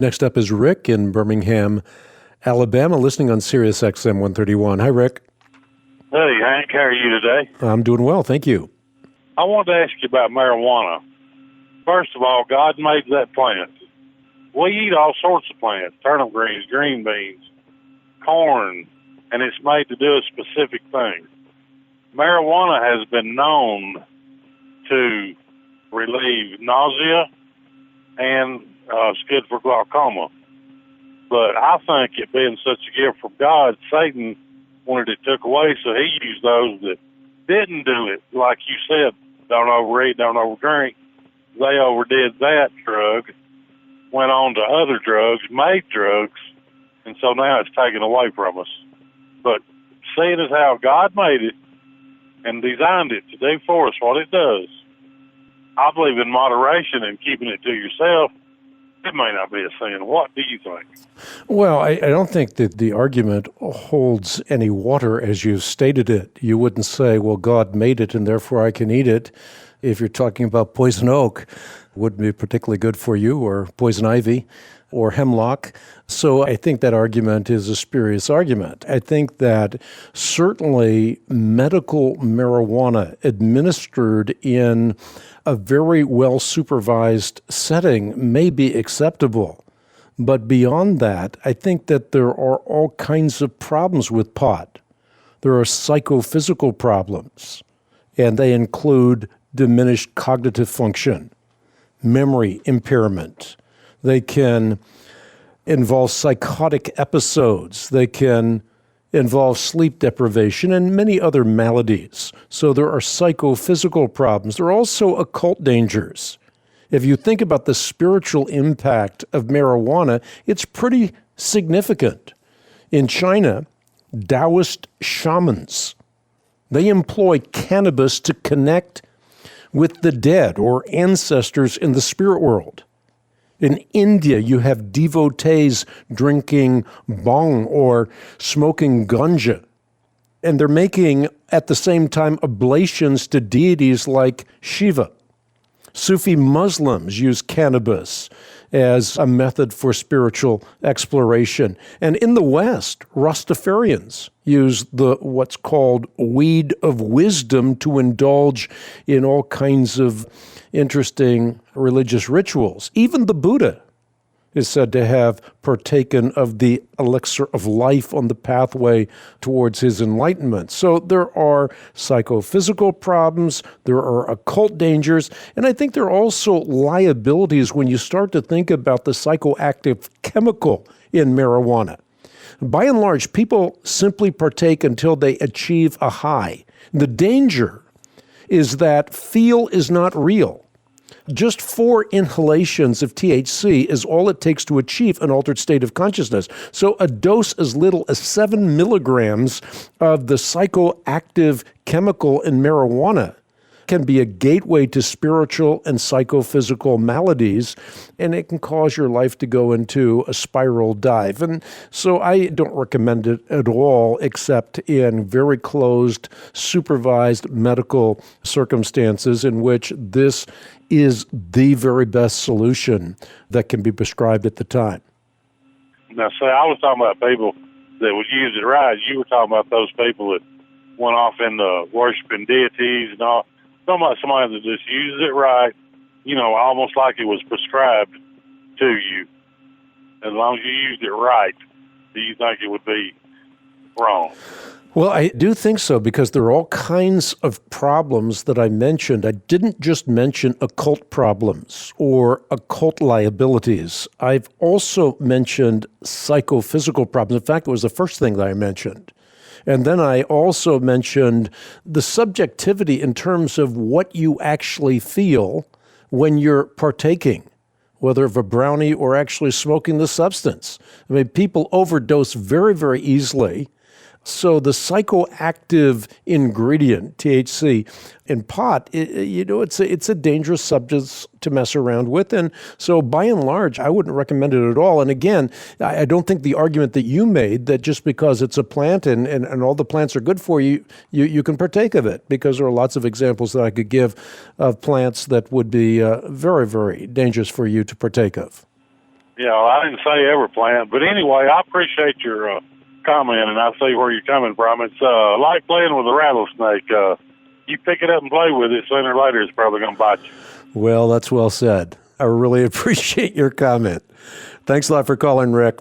Next up is Rick in Birmingham, Alabama, listening on Sirius XM 131. Hi, Rick. Hey, Hank. How are you today? I'm doing well, thank you. I wanted to ask you about marijuana. First of all, God made that plant. We eat all sorts of plants, turnip greens, green beans, corn, and it's made to do a specific thing. Marijuana has been known to relieve nausea, and it's good for glaucoma. But I think it being such a gift from God, Satan wanted it took away, so he used those that didn't do it. Like you said, don't overeat, don't overdrink. They overdid that drug, went on to other drugs, made drugs, and so now it's taken away from us. But seeing as how God made it and designed it to do for us what it does, I believe in moderation and keeping it to yourself. It may not be a sin. What do you think? Well, I don't think that the argument holds any water as you've stated it. You wouldn't say, well, God made it and therefore I can eat it. If you're talking about poison oak, wouldn't be particularly good for you, or poison ivy, or hemlock. So I think that argument is a spurious argument. I think that certainly medical marijuana administered in a very well-supervised setting may be acceptable. But beyond that, I think that there are all kinds of problems with pot. There are psychophysical problems, and they include diminished cognitive function, memory impairment. They can involve psychotic episodes. They can involve sleep deprivation and many other maladies. So there are psychophysical problems. There are also occult dangers. If you think about the spiritual impact of marijuana, it's pretty significant. In China, Taoist shamans, they employ cannabis to connect with the dead or ancestors in the spirit world. In India, you have devotees drinking bhang or smoking ganja, and they're making, at the same time, oblations to deities like Shiva. Sufi Muslims use cannabis as a method for spiritual exploration. And in the West, Rastafarians use what's called weed of wisdom to indulge in all kinds of interesting religious rituals. Even the Buddha is said to have partaken of the elixir of life on the pathway towards his enlightenment. So there are psychophysical problems, there are occult dangers, and I think there are also liabilities when you start to think about the psychoactive chemical in marijuana. By and large, people simply partake until they achieve a high. The danger is that feel is not real. Just 4 inhalations of THC is all it takes to achieve an altered state of consciousness. So a dose as little as 7 milligrams of the psychoactive chemical in marijuana can be a gateway to spiritual and psychophysical maladies, and it can cause your life to go into a spiral dive. And so I don't recommend it at all, except in very closed, supervised medical circumstances in which this is the very best solution that can be prescribed at the time. Now, say, I was talking about people that would use it right. You were talking about those people that went off into worshiping deities and all. Talking about somebody that just uses it right, almost like it was prescribed to you. As long as you used it right, do you think it would be wrong? Well, I do think so, because there are all kinds of problems that I mentioned. I didn't just mention occult problems or occult liabilities. I've also mentioned psychophysical problems. In fact, it was the first thing that I mentioned. And then I also mentioned the subjectivity in terms of what you actually feel when you're partaking, whether of a brownie or actually smoking the substance. I mean, people overdose very, very easily. So the psychoactive ingredient, THC, in pot, it's a dangerous substance to mess around with. And so by and large, I wouldn't recommend it at all. And again, I don't think the argument that you made that just because it's a plant and all the plants are good for you, you can partake of it, because there are lots of examples that I could give of plants that would be very, very dangerous for you to partake of. I didn't say every plant, but anyway, I appreciate your comment, and I see where you're coming from. It's like playing with a rattlesnake. You pick it up and play with it, sooner or later it's probably going to bite you. Well, that's well said. I really appreciate your comment. Thanks a lot for calling, Rick.